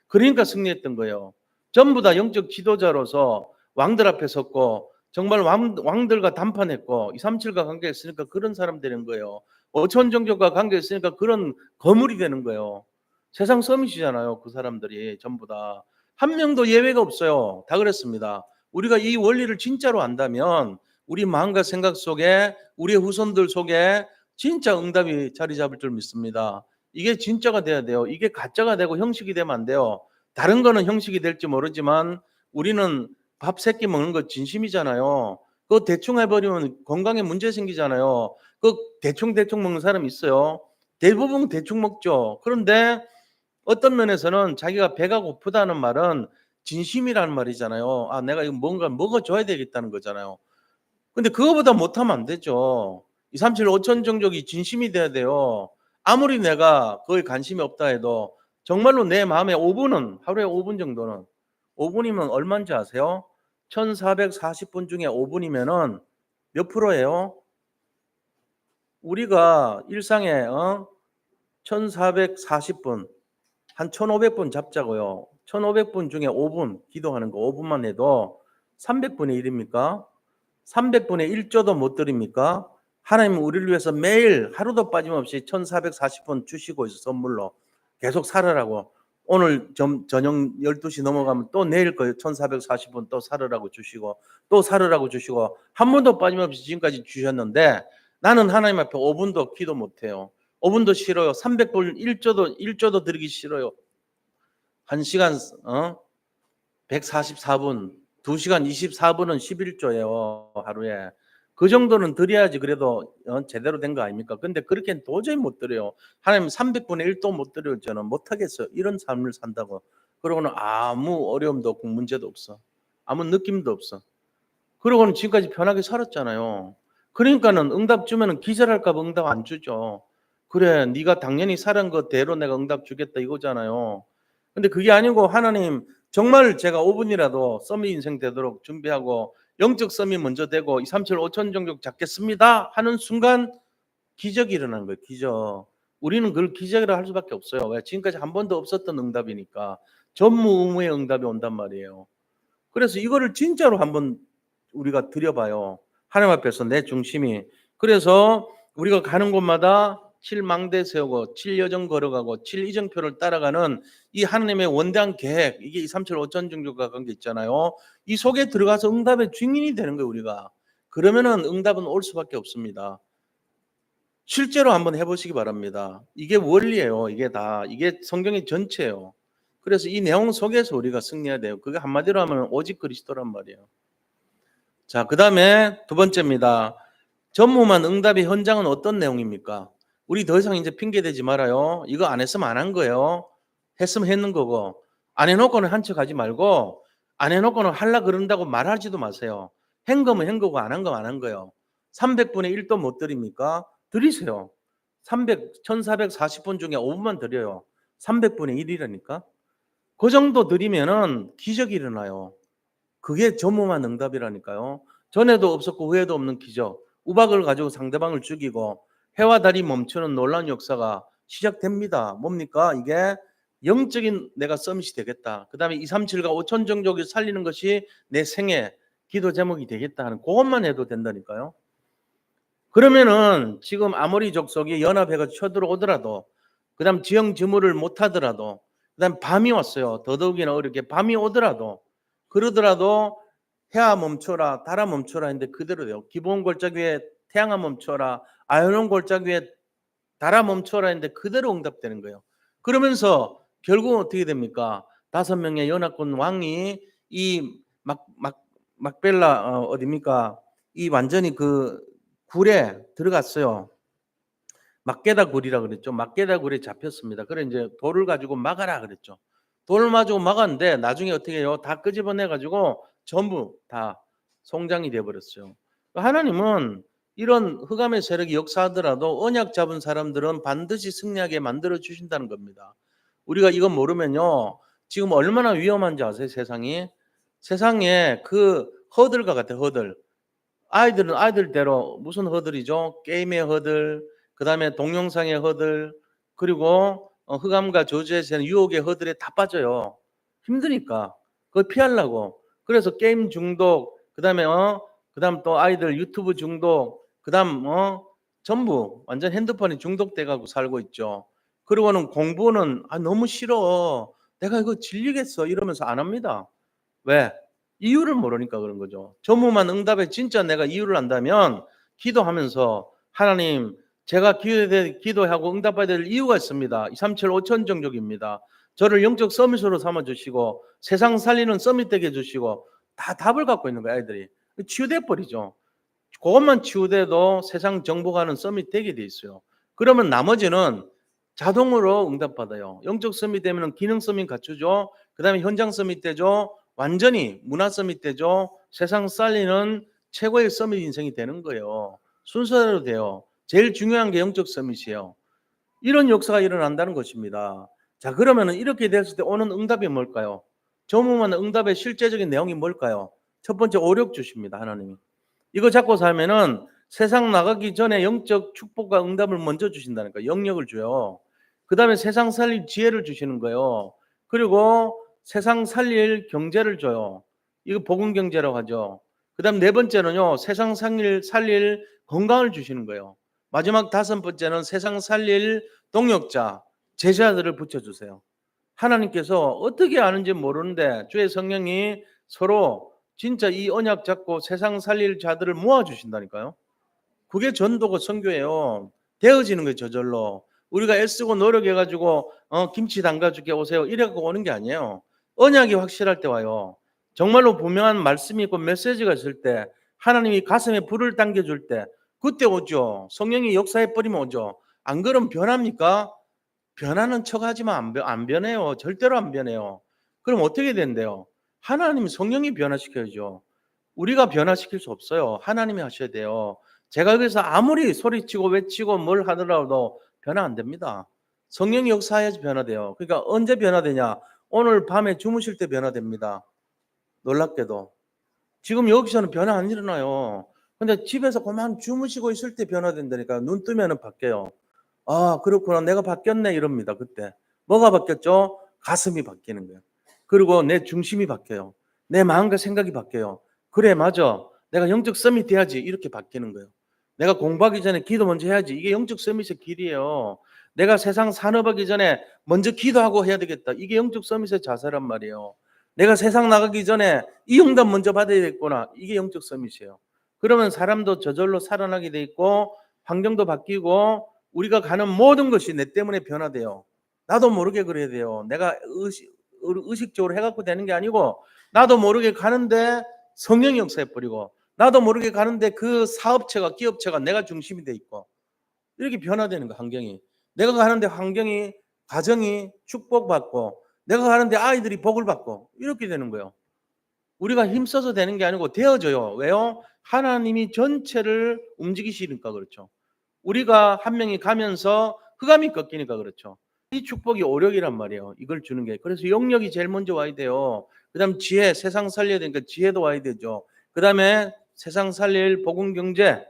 그러니까 승리했던 거예요. 전부 다 영적 지도자로서 왕들 앞에 섰고 정말 왕들과 담판했고 237과 관계했으니까 그런 사람 되는 거예요. 5천 종족과 관계했으니까 그런 거물이 되는 거예요. 세상 서밋이잖아요. 그 사람들이 전부 다. 한 명도 예외가 없어요. 다 그랬습니다. 우리가 이 원리를 진짜로 안다면 우리 마음과 생각 속에 우리의 후손들 속에 진짜 응답이 자리 잡을 줄 믿습니다. 이게 진짜가 돼야 돼요. 이게 가짜가 되고 형식이 되면 안 돼요. 다른 거는 형식이 될지 모르지만 우리는 밥 3끼 먹는 거 진심이잖아요. 그거 대충 해버리면 건강에 문제 생기잖아요. 그 대충 먹는 사람이 있어요. 대부분 대충 먹죠. 그런데 어떤 면에서는 자기가 배가 고프다는 말은 진심이라는 말이잖아요. 내가 이거 뭔가 먹어줘야 되겠다는 거잖아요. 근데 그거보다 못하면 안 되죠. 237, 5천 종족이 진심이 돼야 돼요. 아무리 내가 거기에 관심이 없다 해도 정말로 내 마음에 5분은 하루에 5분 정도는 5분이면 얼마인지 아세요? 1440분 중에 5분이면은 몇 프로예요? 우리가 일상에 1440분 한 1500분 잡자고요. 1500분 중에 5분 기도하는 거 5분만 해도 300분의 1입니까? 300분의 1조도 못 드립니까? 하나님은 우리를 위해서 매일 하루도 빠짐없이 1440분 주시고 있어 선물로 계속 살으라고. 오늘 저녁 12시 넘어가면 또 내일 거예요. 1440분 또 살으라고 주시고 또 살으라고 주시고 한 번도 빠짐없이 지금까지 주셨는데 나는 하나님 앞에 5분도 기도 못해요. 5분도 싫어요. 300분 1조도 드리기 싫어요. 1시간 144분 2시간 24분은 11조예요 하루에. 그 정도는 드려야지 그래도 제대로 된 거 아닙니까? 근데 그렇게는 도저히 못 드려요. 하나님 300분의 1도 못 드려요. 저는 못하겠어요. 이런 삶을 산다고. 그러고는 아무 어려움도 없고 문제도 없어. 아무 느낌도 없어. 그러고는 지금까지 편하게 살았잖아요. 그러니까는 응답 주면은 기절할까 봐 응답 안 주죠. 그래 네가 당연히 살은 거대로 내가 응답 주겠다 이거잖아요. 근데 그게 아니고 하나님 정말 제가 5 분이라도 서밋 인생 되도록 준비하고 영적 서밋 먼저 되고 237 5천 종족 잡겠습니다 하는 순간 기적이 일어나는 거예요. 기적. 우리는 그걸 기적이라 할 수밖에 없어요. 왜? 지금까지 한 번도 없었던 응답이니까. 전무후무의 응답이 온단 말이에요. 그래서 이거를 진짜로 한번 우리가 드려봐요. 하나님 앞에서 내 중심이. 그래서 우리가 가는 곳마다 7망대 세우고 7여정 걸어가고 7이정표를 따라가는 이 하나님의 원대한 계획, 이게 237 5천 종족과 관계 있잖아요. 이 속에 들어가서 응답의 증인이 되는 거예요. 우리가. 그러면은 응답은 올 수밖에 없습니다. 실제로 한번 해보시기 바랍니다. 이게 원리예요. 이게 다. 이게 성경의 전체예요. 그래서 이 내용 속에서 우리가 승리해야 돼요. 그게 한마디로 하면 오직 그리스도란 말이에요. 자, 그 다음에 두 번째입니다. 전무만 응답의 현장은 어떤 내용입니까? 우리 더 이상 이제 핑계대지 말아요. 이거 안 했으면 안 한 거예요. 했으면 했는 거고. 안 해놓고는 한 척 하지 말고, 안 해놓고는 할라 그런다고 말하지도 마세요. 한 거면 한 거고 안 한 거면 안 한 거예요. 300분의 1도 못 드립니까? 드리세요. 1440분 중에 5분만 드려요. 300분의 1이라니까. 그 정도 드리면은 기적이 일어나요. 그게 전무만 응답이라니까요. 전에도 없었고 후에도 없는 기적. 우박을 가지고 상대방을 죽이고 해와 달이 멈추는 놀라운 역사가 시작됩니다. 뭡니까? 이게 영적인 내가 서밋이 되겠다. 그 다음에 237과 5천 종족을 살리는 것이 내 생애 기도 제목이 되겠다 하는 그것만 해도 된다니까요. 그러면은 지금 아모리 족속이 연합해가 쳐들어오더라도 그다음 지형 지물을 못하더라도 그다음 밤이 왔어요. 더더욱이나 어렵게 밤이 오더라도 그러더라도 해야 멈춰라 달아 멈춰라 했는데 그대로 돼요. 기본 골짜기 위에 태양아 멈춰라 아연온 골짜기 위에 달아 멈춰라 했는데 그대로 응답되는 거예요. 그러면서 결국은 어떻게 됩니까? 5명의 연합군 왕이 이 막벨라 어디입니까? 이 완전히 그 굴에 들어갔어요. 막게다 굴이라 그랬죠. 막게다 굴에 잡혔습니다. 그래 이제 돌을 가지고 막아라 그랬죠. 돌을 가지고 막았는데 나중에 어떻게 해요? 다 끄집어내 가지고 전부 다 송장이 돼 버렸어요. 하나님은 이런 흑암의 세력이 역사하더라도 언약 잡은 사람들은 반드시 승리하게 만들어 주신다는 겁니다. 우리가 이건 모르면요. 지금 얼마나 위험한지 아세요, 세상이? 세상에 그 허들과 같아요, 허들. 아이들은 아이들대로 무슨 허들이죠? 게임의 허들, 그다음에 동영상의 허들, 그리고 흑암과 저주에서는 유혹의 허들에 다 빠져요. 힘드니까 그걸 피하려고. 그래서 게임 중독, 그다음에 그다음 또 아이들 유튜브 중독, 그다음 전부 완전 핸드폰이 중독돼 가고 살고 있죠. 그리고는 공부는 너무 싫어. 내가 이거 질리겠어 이러면서 안 합니다. 왜? 이유를 모르니까 그런 거죠. 전무만 응답에 진짜 내가 이유를 안다면 기도하면서 하나님 제가 기도하고 응답받아야 될 이유가 있습니다. 237 5천 종족입니다. 저를 영적 서밋으로 삼아주시고 세상 살리는 서밋 되게 해주시고 다 답을 갖고 있는 거예요. 아이들이. 치유돼 버리죠. 그것만 치유돼도 세상 정복하는 서밋 되게 돼 있어요. 그러면 나머지는 자동으로 응답받아요. 영적 서밋 되면 기능 서밋 갖추죠. 그 다음에 현장 서밋 되죠. 완전히 문화 서밋 되죠. 세상 살리는 최고의 서밋 인생이 되는 거예요. 순서대로 돼요. 제일 중요한 게 영적 서밋이에요. 이런 역사가 일어난다는 것입니다. 자, 그러면 이렇게 됐을 때 오는 응답이 뭘까요? 조무만 응답의 실제적인 내용이 뭘까요? 첫 번째 오력 주십니다. 하나님이. 이거 잡고 살면은 세상 나가기 전에 영적 축복과 응답을 먼저 주신다니까. 영역을 줘요. 그 다음에 세상 살릴 지혜를 주시는 거예요. 그리고 세상 살릴 경제를 줘요. 이거 복음 경제라고 하죠. 그 다음 네 번째는요. 세상 살릴 건강을 주시는 거예요. 마지막 다섯 번째는 세상 살릴 동역자, 제자들을 붙여주세요. 하나님께서 어떻게 아는지 모르는데 주의 성령이 서로 진짜 이 언약 잡고 세상 살릴 자들을 모아주신다니까요. 그게 전도고 선교예요. 되어지는 거예요. 저절로. 우리가 애쓰고 노력해가지고 김치 담가줄게 오세요 이래갖고 오는 게 아니에요. 언약이 확실할 때 와요. 정말로 분명한 말씀이 있고 메시지가 있을 때 하나님이 가슴에 불을 당겨줄 때 그때 오죠. 성령이 역사해버리면 오죠. 안 그러면 변합니까? 변하는 척하지만 안 변해요. 절대로 안 변해요. 그럼 어떻게 된대요? 하나님이 성령이 변화시켜야죠. 우리가 변화시킬 수 없어요. 하나님이 하셔야 돼요. 제가 그래서 아무리 소리치고 외치고 뭘 하더라도 변화 안 됩니다. 성령이 역사해야지 변화돼요. 그러니까 언제 변화되냐? 오늘 밤에 주무실 때 변화됩니다. 놀랍게도. 지금 여기서는 변화 안 일어나요. 근데 집에서 그만 주무시고 있을 때 변화된다니까. 눈 뜨면은 바뀌어요. 아, 그렇구나. 내가 바뀌었네 이럽니다. 그때. 뭐가 바뀌었죠? 가슴이 바뀌는 거예요. 그리고 내 중심이 바뀌어요. 내 마음과 생각이 바뀌어요. 그래, 맞아. 내가 영적 서밋 해야지. 이렇게 바뀌는 거예요. 내가 공부하기 전에 기도 먼저 해야지. 이게 영적 서밋의 길이에요. 내가 세상 산업하기 전에 먼저 기도하고 해야 되겠다. 이게 영적 서밋의 자세란 말이에요. 내가 세상 나가기 전에 이 응답 먼저 받아야겠구나. 이게 영적 서밋이에요. 그러면 사람도 저절로 살아나게 돼 있고 환경도 바뀌고 우리가 가는 모든 것이 내 때문에 변화돼요. 나도 모르게 그래야 돼요. 내가 의식적으로 해갖고 되는 게 아니고 나도 모르게 가는데 성령이 역사해버리고 나도 모르게 가는데 그 사업체가 기업체가 내가 중심이 돼 있고 이렇게 변화되는 거 환경이. 내가 가는데 환경이 가정이 축복받고 내가 가는데 아이들이 복을 받고 이렇게 되는 거예요. 우리가 힘써서 되는 게 아니고 되어져요. 왜요? 하나님이 전체를 움직이시니까 그렇죠. 우리가 한 명이 가면서 흑암이 꺾이니까 그렇죠. 이 축복이 오력이란 말이에요. 이걸 주는 게. 그래서 영력이 제일 먼저 와야 돼요. 그다음 지혜, 세상 살려야 되니까 지혜도 와야 되죠. 그다음에 세상 살릴 복음 경제,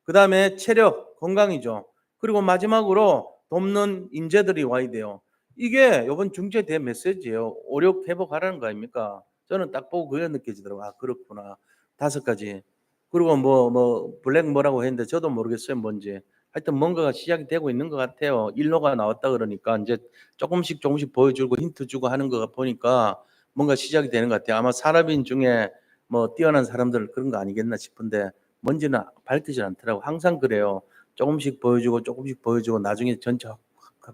그다음에 체력, 건강이죠. 그리고 마지막으로 돕는 인재들이 와야 돼요. 이게 이번 중재 대 메시지예요. 오력 회복하라는 거 아닙니까? 저는 딱 보고 그게 느껴지더라고요. 아, 그렇구나. 5가지. 그리고 블랙 뭐라고 했는데 저도 모르겠어요. 뭔지. 하여튼 뭔가가 시작이 되고 있는 것 같아요. 일로가 나왔다 그러니까 이제 조금씩 보여주고 힌트 주고 하는 거 보니까 뭔가 시작이 되는 것 같아요. 아마 산업인 중에 뭐 뛰어난 사람들 그런 거 아니겠나 싶은데 뭔지는 밝히지 않더라고. 항상 그래요. 조금씩 보여주고 나중에 전체 확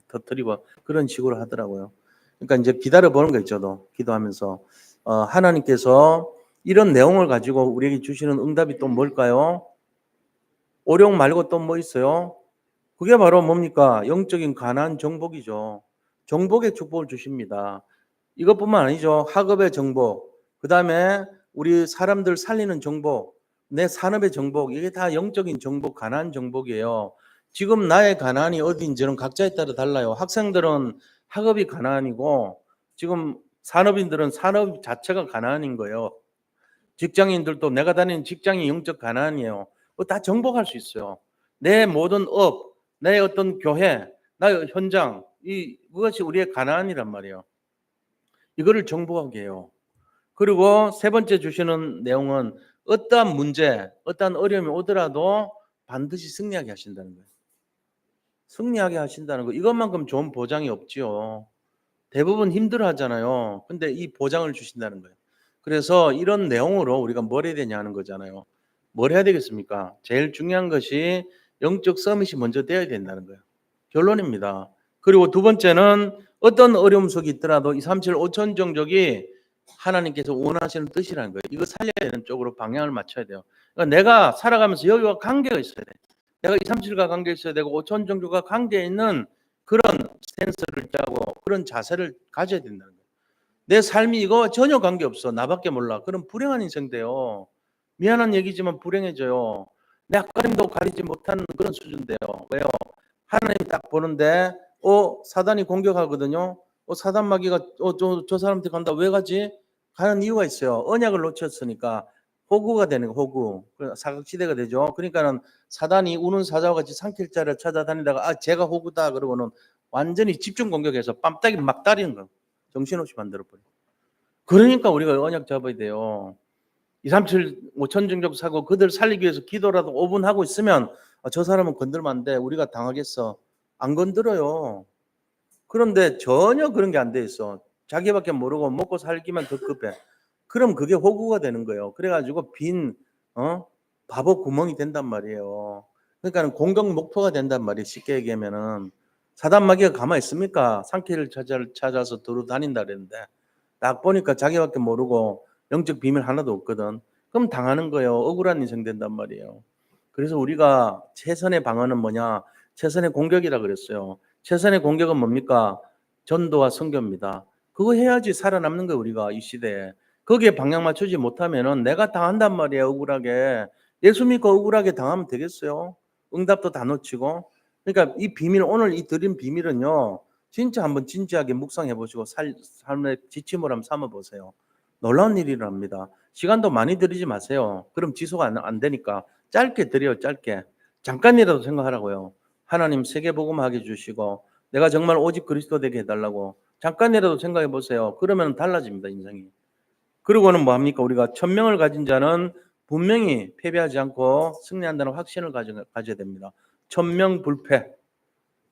터뜨리고 그런 식으로 하더라고요. 그러니까 이제 기다려 보는 거 있죠. 기도하면서 하나님께서 이런 내용을 가지고 우리에게 주시는 응답이 또 뭘까요? 오력 말고 또 뭐 있어요? 그게 바로 뭡니까? 영적인 가난 정복이죠. 정복의 축복을 주십니다. 이것뿐만 아니죠. 학업의 정복, 그 다음에 우리 사람들 살리는 정복, 내 산업의 정복, 이게 다 영적인 정복, 가난 정복이에요. 지금 나의 가난이 어디인지는 각자에 따라 달라요. 학생들은 학업이 가난이고 지금 산업인들은 산업 자체가 가난인 거예요. 직장인들도 내가 다니는 직장이 영적 가난이에요. 그거 다 정복할 수 있어요. 내 모든 업, 내 어떤 교회, 나의 현장, 그것이 우리의 가난이란 말이에요. 이거를 정복하게 해요. 그리고 세 번째 주시는 내용은 어떠한 문제, 어떠한 어려움이 오더라도 반드시 승리하게 하신다는 거예요. 승리하게 하신다는 거. 이것만큼 좋은 보장이 없지요. 대부분 힘들어 하잖아요. 근데 이 보장을 주신다는 거예요. 그래서 이런 내용으로 우리가 뭘 해야 되냐 하는 거잖아요. 뭘 해야 되겠습니까? 제일 중요한 것이 영적 서밋이 먼저 되어야 된다는 거예요. 결론입니다. 그리고 두 번째는 어떤 어려움 속에 있더라도 237 5천 종족이 하나님께서 원하시는 뜻이라는 거예요. 이거 살려야 되는 쪽으로 방향을 맞춰야 돼요. 그러니까 내가 살아가면서 여기와 관계가 있어야 돼. 내가 237과 관계 있어야 되고 5천 종족과 관계 있는 그런 센서를 짜고 그런 자세를 가져야 된다는 거예요. 내 삶이 이거 전혀 관계없어. 나밖에 몰라. 그럼 불행한 인생 돼요. 미안한 얘기지만 불행해져요. 내 앞가림도 가리지 못하는 그런 수준 돼요. 왜요? 하나님이 딱 보는데 사단이 공격하거든요. 사단 마귀가 저 사람한테 간다. 왜 가지? 가는 이유가 있어요. 언약을 놓쳤으니까 호구가 되는 거, 호구. 사각지대가 되죠. 그러니까는 사단이 우는 사자와 같이 산길자를 찾아다니다가 제가 호구다 그러고는 완전히 집중 공격해서 빰따기 막 따리는 거예요. 정신없이 만들어버려. 그러니까 우리가 언약 잡아야 돼요. 237 5천 종족 사고 그들 살리기 위해서 기도라도 5분 하고 있으면 저 사람은 건들면 안 돼. 우리가 당하겠어. 안 건들어요. 그런데 전혀 그런 게 안 돼 있어. 자기밖에 모르고 먹고 살기만 더 급해. 그럼 그게 호구가 되는 거예요. 그래가지고 빈 바보 구멍이 된단 말이에요. 그러니까 공격 목표가 된단 말이에요. 쉽게 얘기하면은 사단 마귀가 가만히 있습니까? 산길을 찾아서 두루 다닌다 그랬는데 딱 보니까 자기밖에 모르고 영적 비밀 하나도 없거든. 그럼 당하는 거예요. 억울한 인생 된단 말이에요. 그래서 우리가 최선의 방어는 뭐냐? 최선의 공격이라 그랬어요. 최선의 공격은 뭡니까? 전도와 선교입니다. 그거 해야지 살아남는 거예요, 우리가 이 시대에. 거기에 방향 맞추지 못하면은 내가 당한단 말이에요, 억울하게. 예수 믿고 억울하게 당하면 되겠어요? 응답도 다 놓치고. 그러니까 이 비밀, 오늘 이 드린 비밀은요, 진짜 한번 진지하게 묵상해 보시고 삶의 지침을 한번 삼아 보세요. 놀라운 일이랍니다. 시간도 많이 들이지 마세요. 그럼 지속 안 되니까 짧게 드려요. 짧게. 잠깐이라도 생각하라고요. 하나님 세계복음하게 주시고 내가 정말 오직 그리스도 되게 해달라고 잠깐이라도 생각해 보세요. 그러면 달라집니다, 인생이. 그리고는 뭐합니까? 우리가 1000명을 가진 자는 분명히 패배하지 않고 승리한다는 확신을 가져야 됩니다. 1000명 불패.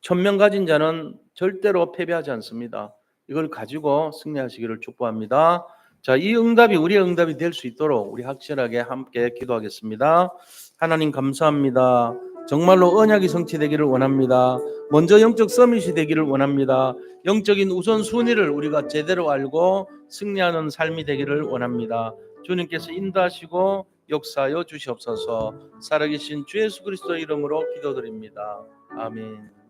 1000명 가진 자는 절대로 패배하지 않습니다. 이걸 가지고 승리하시기를 축복합니다. 자, 이 응답이 우리의 응답이 될 수 있도록 우리 확실하게 함께 기도하겠습니다. 하나님 감사합니다. 정말로 언약이 성취되기를 원합니다. 먼저 영적 서밋이 되기를 원합니다. 영적인 우선순위를 우리가 제대로 알고 승리하는 삶이 되기를 원합니다. 주님께서 인도하시고 역사하여 주시옵소서. 살아계신 주 예수 그리스도 이름으로 기도드립니다. 아멘.